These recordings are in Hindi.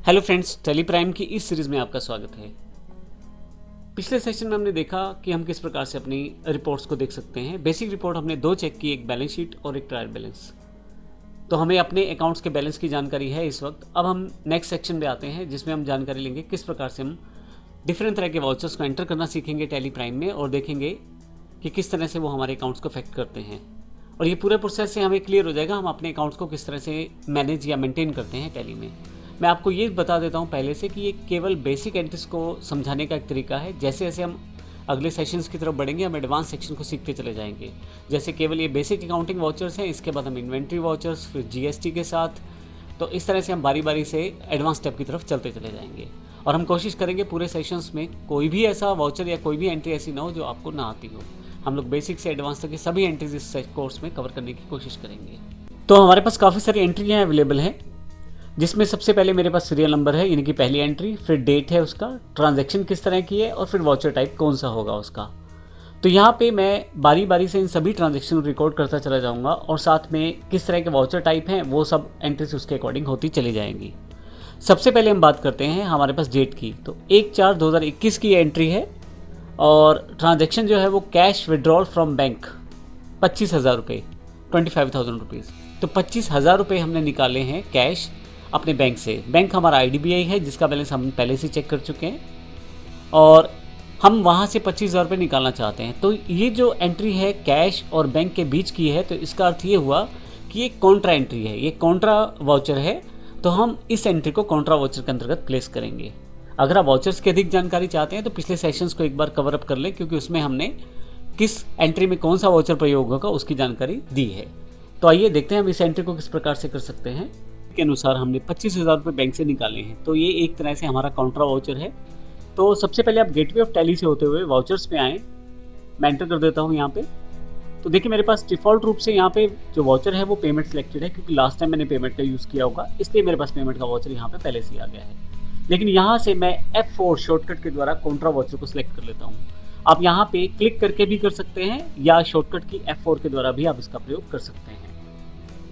हेलो फ्रेंड्स, टेली प्राइम की इस सीरीज़ में आपका स्वागत है। पिछले सेशन में हमने देखा कि हम किस प्रकार से अपनी रिपोर्ट्स को देख सकते हैं। बेसिक रिपोर्ट हमने दो चेक की, एक बैलेंस शीट और एक ट्रायल बैलेंस। तो हमें अपने अकाउंट्स के बैलेंस की जानकारी है इस वक्त। अब हम नेक्स्ट सेक्शन में आते हैं जिसमें हम जानकारी लेंगे किस प्रकार से हम डिफरेंट तरह के वाउचर्स को एंटर करना सीखेंगे टेली प्राइम में, और देखेंगे कि किस तरह से वो हमारे अकाउंट्स को अफेक्ट करते हैं। और ये पूरे प्रोसेस से हमें क्लियर हो जाएगा हम अपने अकाउंट्स को किस तरह से मैनेज या मेंटेन करते हैं टेली में। मैं आपको ये बता देता हूँ पहले से कि ये केवल बेसिक एंट्रीज को समझाने का एक तरीका है। जैसे जैसे हम अगले सेशंस की तरफ बढ़ेंगे हम एडवांस सेक्शन को सीखते चले जाएंगे। जैसे केवल ये बेसिक अकाउंटिंग वाउचर्स हैं, इसके बाद हम इन्वेंट्री वाउचर्स, फिर जीएसटी के साथ। तो इस तरह से हम बारी बारी से एडवांस स्टेप की तरफ चलते चले जाएंगे, और हम कोशिश करेंगे पूरे सेशंस में कोई भी ऐसा वाउचर या कोई भी एंट्री ऐसी ना हो जो आपको ना आती हो। हम लोग बेसिक से एडवांस तक की सभी एंट्रीज इस कोर्स में कवर करने की कोशिश करेंगे। तो हमारे पास काफ़ी सारी एंट्रियाँ अवेलेबल हैं, जिसमें सबसे पहले मेरे पास सीरियल नंबर है यानी कि पहली एंट्री, फिर डेट है उसका, ट्रांजैक्शन किस तरह की है, और फिर वाउचर टाइप कौन सा होगा उसका। तो यहाँ पे मैं बारी बारी से इन सभी ट्रांजैक्शन रिकॉर्ड करता चला जाऊँगा, और साथ में किस तरह के वाउचर टाइप हैं वो सब एंट्रीज उसके अकॉर्डिंग होती चली जाएंगी। सबसे पहले हम बात करते हैं हमारे पास डेट की। तो 1/4/2021 की एंट्री है, और ट्रांजैक्शन जो है वो कैश विड्रॉल फ्रॉम बैंक 25,000 रुपये, 25,000 रुपीज़। तो 25,000 रुपये हमने निकाले हैं कैश अपने बैंक से। बैंक हमारा आईडीबीआई है जिसका बैलेंस हम पहले से चेक कर चुके हैं, और हम वहाँ से 25,000 रुपये निकालना चाहते हैं। तो ये जो एंट्री है कैश और बैंक के बीच की है, तो इसका अर्थ ये हुआ कि ये कॉन्ट्रा एंट्री है, ये कॉन्ट्रा वाउचर है। तो हम इस एंट्री को कॉन्ट्रा वाउचर के अंतर्गत प्लेस करेंगे। अगर आप वाउचर्स की अधिक जानकारी चाहते हैं तो पिछले सेशंस को एक बार कवर अप कर लें, क्योंकि उसमें हमने किस एंट्री में कौन सा वाउचर प्रयोग होगा उसकी जानकारी दी है। तो आइए देखते हैं हम इस एंट्री को किस प्रकार से कर सकते हैं। के अनुसार हमने 25,000 रुपये बैंक से निकाले हैं, तो ये एक तरह से हमारा काउंटर वाउचर है। तो सबसे पहले आप गेटवे ऑफ टैली से होते हुए वाउचर्स पे आएँ। मैं एंटर कर देता हूँ यहाँ पे। तो देखिए मेरे पास डिफ़ॉल्ट रूप से यहाँ पे जो वाउचर है वो पेमेंट सिलेक्टेड है, क्योंकि लास्ट टाइम मैंने पेमेंट का यूज़ किया होगा, इसलिए मेरे पास पेमेंट का वाउचर यहाँ पे पहले से आ गया है। लेकिन यहाँ से मैं F4 शॉर्टकट के द्वारा कॉन्ट्रा वाउचर को सिलेक्ट कर लेता हूँ। आप यहाँ पे क्लिक करके भी कर सकते हैं, या शॉर्टकट की F4 के द्वारा भी आप इसका प्रयोग कर सकते हैं।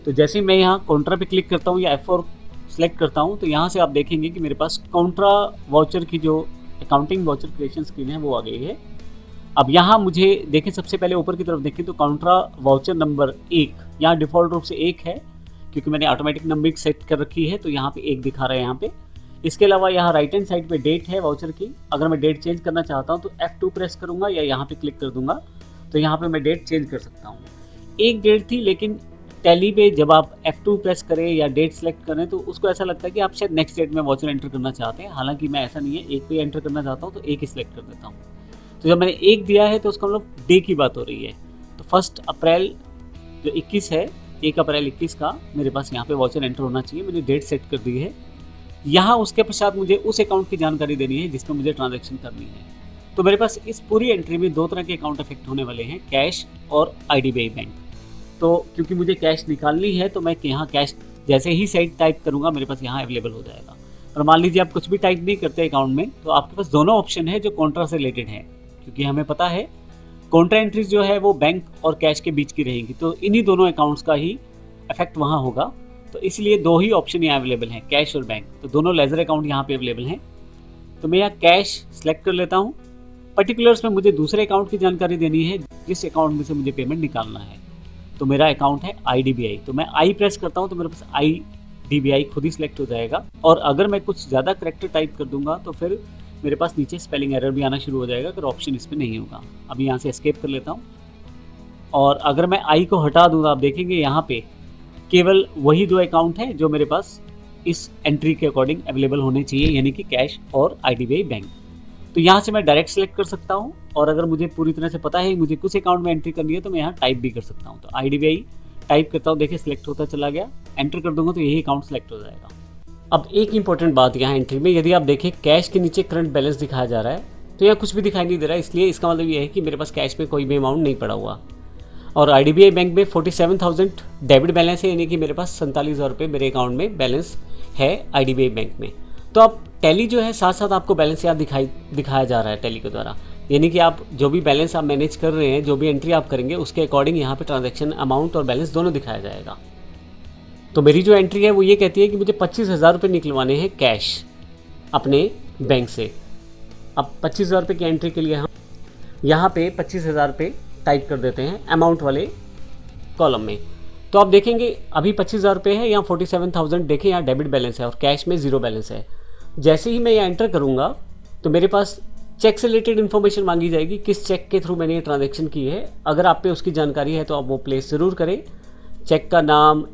तो जैसे मैं यहाँ कॉन्ट्रा पे क्लिक करता हूँ या F4 सेलेक्ट करता हूँ, तो यहाँ से आप देखेंगे कि मेरे पास कॉन्ट्रा वाउचर की जो अकाउंटिंग वाउचर क्रिएशन स्क्रीन है वो आ गई है। अब यहाँ मुझे देखें, सबसे पहले ऊपर की तरफ देखें तो कॉन्ट्रा वाउचर नंबर 1 यहाँ डिफ़ॉल्ट रूप से 1 है, क्योंकि मैंने ऑटोमेटिक नंबरिंग सेट कर रखी है, तो यहाँ पे 1 दिखा रहा है यहाँ पे। इसके अलावा यहाँ राइट हैंड साइड पे डेट है वाउचर की। अगर मैं डेट चेंज करना चाहता हूँ तो F2 प्रेस करूँगा या यहाँ पे क्लिक कर दूंगा, तो यहाँ पे मैं डेट चेंज कर सकता हूँ। एक डेट थी, लेकिन टैली पे जब आप F2 प्रेस करें या डेट सेलेक्ट करें तो उसको ऐसा लगता है कि आप शायद नेक्स्ट डेट में वाउचर एंटर करना चाहते हैं। हालांकि मैं ऐसा नहीं है, एक पे एंटर करना चाहता हूँ तो एक ही सिलेक्ट कर देता हूँ। तो जब मैंने एक दिया है तो उसका मतलब डे की बात हो रही है। तो 1 अप्रैल जो 21 है, 1 अप्रैल 21 का मेरे पास यहाँ पे वाउचर एंटर होना चाहिए। मैंने डेट सेट कर दी है। यहाँ उसके पश्चात मुझे उस अकाउंट की जानकारी देनी है जिसमें मुझे ट्रांजैक्शन करनी है। तो मेरे पास इस पूरी एंट्री में 2 तरह के अकाउंट अफेक्ट होने वाले हैं, कैश और आईडीबीआई बैंक। तो क्योंकि मुझे कैश निकालनी है तो मैं यहाँ कैश जैसे ही साइड टाइप करूँगा मेरे पास यहाँ अवेलेबल हो जाएगा। और मान लीजिए आप कुछ भी टाइप नहीं करते अकाउंट में, तो आपके पास दोनों ऑप्शन है जो कॉन्ट्रा से रिलेटेड है, क्योंकि हमें पता है कॉन्ट्रा एंट्रीज जो है वो बैंक और कैश के बीच की रहेंगी। तो इन्हीं दोनों अकाउंट्स का ही इफेक्ट वहाँ होगा। तो इसलिए 2 ही ऑप्शन यहाँ अवेलेबल हैं, कैश और बैंक। तो दोनों लेजर अकाउंट यहाँ पे अवेलेबल हैं। तो मैं यहाँ कैश सेलेक्ट कर लेता हूँ। पर्टिकुलर्स में मुझे दूसरे अकाउंट की जानकारी देनी है जिस अकाउंट में से मुझे पेमेंट निकालना है। तो मेरा अकाउंट है आईडीबीआई, तो मैं आई प्रेस करता हूँ तो मेरे पास आईडीबीआई खुद ही सिलेक्ट हो जाएगा। और अगर मैं कुछ ज़्यादा करेक्टर टाइप कर दूंगा तो फिर मेरे पास नीचे स्पेलिंग एरर भी आना शुरू हो जाएगा अगर ऑप्शन इसमें नहीं होगा। अभी यहाँ से एस्केप कर लेता हूँ, और अगर मैं आई को हटा दूँगा आप देखेंगे यहाँ पे केवल वही 2 अकाउंट है जो मेरे पास इस एंट्री के अकॉर्डिंग अवेलेबल होने चाहिए, यानी कि कैश और आईडीबीआई बैंक। तो यहाँ से मैं डायरेक्ट सेलेक्ट कर सकता हूँ, और अगर मुझे पूरी तरह से पता है मुझे कुछ अकाउंट में एंट्री करनी है तो मैं यहाँ टाइप भी कर सकता हूँ। तो आईडीबीआई टाइप करता हूँ, देखिए सिलेक्ट होता चला गया, एंटर कर दूंगा तो यही अकाउंट सेलेक्ट हो जाएगा। अब एक इंपॉर्टेंट बात यहाँ एंट्री में, यदि आप देखें कैश के नीचे करंट बैलेंस दिखाया जा रहा है, तो यहाँ कुछ भी दिखाई नहीं दे रहा है, इसलिए इसका मतलब ये है कि मेरे पास कैश में कोई भी अमाउंट नहीं पड़ा हुआ। और आईडीबीआई बैंक में 47,000 डेबिट बैलेंस है, यानी कि मेरे पास 47,000 रुपये मेरे अकाउंट में बैलेंस है आईडीबीआई बैंक में। तो अब टैली जो है साथ साथ आपको बैलेंस यहाँ दिखाया जा रहा है टैली के द्वारा, यानी कि आप जो भी बैलेंस आप मैनेज कर रहे हैं, जो भी एंट्री आप करेंगे उसके अकॉर्डिंग यहाँ पे ट्रांजैक्शन अमाउंट और बैलेंस दोनों दिखाया जाएगा। तो मेरी जो एंट्री है वो ये कहती है कि मुझे 25,000 रुपये निकलवाने हैं कैश अपने बैंक से। अब 25,000 रुपये की एंट्री के लिए हम यहाँ पे 25,000 रुपये टाइप कर देते हैं अमाउंट वाले कॉलम में। तो आप देखेंगे अभी 25,000 रुपये है, यहाँ 47,000 देखें, यहाँ डेबिट बैलेंस है और कैश में 0 बैलेंस है। जैसे ही मैं यहाँ एंटर करूँगा तो मेरे पास चेक से रिलेटेड इन्फॉर्मेशन मांगी जाएगी, किस चेक के थ्रू मैंने ये ट्रांजैक्शन की है। अगर आप पे उसकी जानकारी है तो आप वो प्लेस ज़रूर करें। चेक का नाम,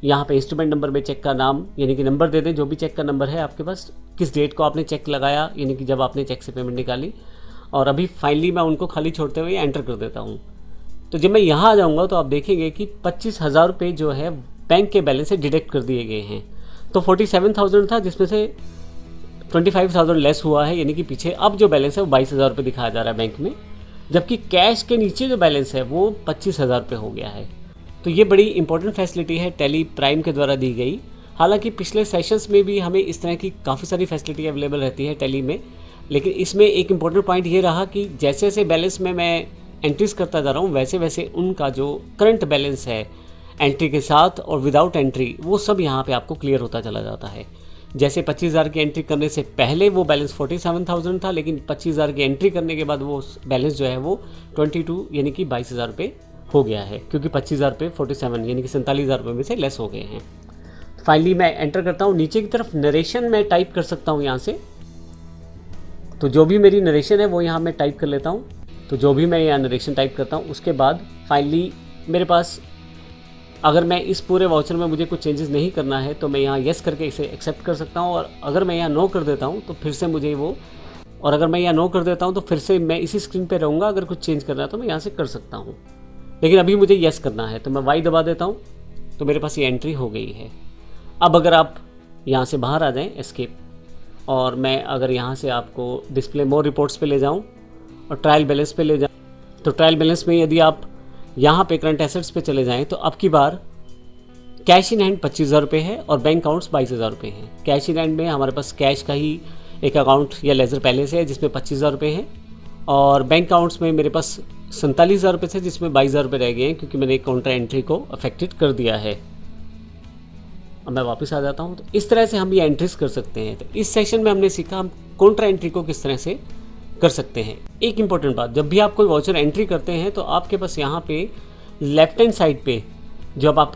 यहाँ पे इंस्ट्रूमेंट नंबर में चेक का नाम यानी कि नंबर दे दें, जो भी चेक का नंबर है आपके पास, किस डेट को आपने चेक लगाया यानी कि जब आपने चेक से पेमेंट निकाली। और अभी फाइनली मैं उनको खाली छोड़ते हुए एंटर कर देता हूँ। तो जब मैं यहाँ आ जाऊँगा तो आप देखेंगे कि 25,000 रुपये जो है बैंक के बैलेंस से डिडक्ट कर दिए गए हैं। तो 47,000 था जिसमें से 25,000 लेस हुआ है, यानी कि पीछे अब जो बैलेंस है वो 22,000 रुपये दिखाया जा रहा है बैंक में, जबकि कैश के नीचे जो बैलेंस है वो 25,000 रुपये हो गया है। तो ये बड़ी इंपॉर्टेंट फैसिलिटी है टैली प्राइम के द्वारा दी गई। हालांकि पिछले सेशंस में भी हमें इस तरह की काफ़ी सारी फैसिलिटी अवेलेबल रहती है टैली में, लेकिन इसमें एक इम्पॉर्टेंट पॉइंट ये रहा कि जैसे जैसे बैलेंस में मैं एंट्रीज करता जा रहा हूँ वैसे वैसे उनका जो करंट बैलेंस है एंट्री के साथ और विदाउट एंट्री वो सब यहाँ पे आपको क्लियर होता चला जाता है। जैसे 25,000 की एंट्री करने से पहले वो बैलेंस 47,000 था, लेकिन 25,000 की एंट्री करने के बाद वो बैलेंस जो है वो 22 यानी कि 22,000 रुपये हो गया है, क्योंकि 25,000 रुपये 47 यानी कि 47,000 रुपये में से लेस हो गए हैं। फाइनली मैं एंटर करता हूँ, नीचे की तरफ नरेशन मैं टाइप कर सकता हूँ यहाँ से। तो जो भी मेरी नरेशन है वो यहाँ मैं टाइप कर लेता हूँ। तो जो भी मैं यहाँ नरेशन टाइप करता हूँ उसके बाद फाइनली मेरे पास, अगर मैं इस पूरे वाउचर में मुझे कुछ चेंजेस नहीं करना है तो मैं यहाँ येस करके इसे एक्सेप्ट कर सकता हूँ, और अगर मैं यहाँ नो कर देता हूँ तो फिर से मुझे वो, और अगर मैं यहाँ नो कर देता हूँ तो फिर से मैं इसी स्क्रीन पे रहूँगा। अगर कुछ चेंज करना है तो मैं यहाँ से कर सकता हूँ, लेकिन अभी मुझे येस करना है तो मैं वाई दबा देता हूँ। तो मेरे पास ये एंट्री हो गई है। अब अगर आप यहाँ से बाहर आ जाएँ एस्केप, और मैं अगर यहाँ से आपको डिस्प्ले मोर रिपोर्ट्स पे ले जाऊँ और ट्रायल बैलेंस पे ले जाऊँ, तो ट्रायल बैलेंस में यदि आप यहाँ पे करंट एसेट्स पे चले जाएं तो अब की बार कैश इन हैंड 25,000 रुपये है और बैंक अकाउंट्स 22,000 रुपये हैं। कैश इन हैंड में हमारे पास कैश का ही एक अकाउंट या लेजर पहले से है जिसमें 25,000 रुपये हैं, और बैंक अकाउंट्स में मेरे पास 47,000 रुपये थे जिसमें 22,000 रुपये रह गए हैं, क्योंकि मैंने एक काउंटर एंट्री को अफेक्टेड कर दिया है। अब मैं वापस आ जाता हूँ। तो इस तरह से हम ये एंट्रीज कर सकते हैं। तो इस सेशन में हमने सीखा हम काउंटर एंट्री को किस तरह से कर सकते हैं। एक इंपॉर्टेंट बात, जब भी आप कोई वाउचर एंट्री करते हैं तो आपके पास यहाँ पे लेफ्ट हैंड साइड पे, जब आप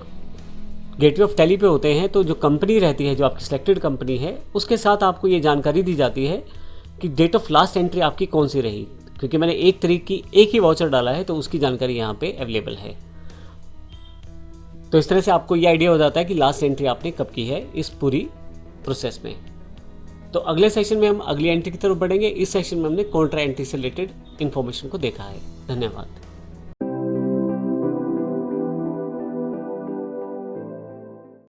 गेटवे ऑफ टैली पे होते हैं तो जो कंपनी रहती है, जो आपकी सिलेक्टेड कंपनी है, उसके साथ आपको ये जानकारी दी जाती है कि डेट ऑफ लास्ट एंट्री आपकी कौन सी रही। क्योंकि मैंने 1 तारीख की एक ही वाउचर डाला है तो उसकी जानकारी यहाँ पे अवेलेबल है। तो इस तरह से आपको ये आइडिया हो जाता है कि लास्ट एंट्री आपने कब की है इस पूरी प्रोसेस में। तो अगले सेशन में हम अगली एंट्री की तरफ बढ़ेंगे। इस सेशन में हमने काउंटर एंट्री से रिलेटेड इन्फॉर्मेशन को देखा है। धन्यवाद।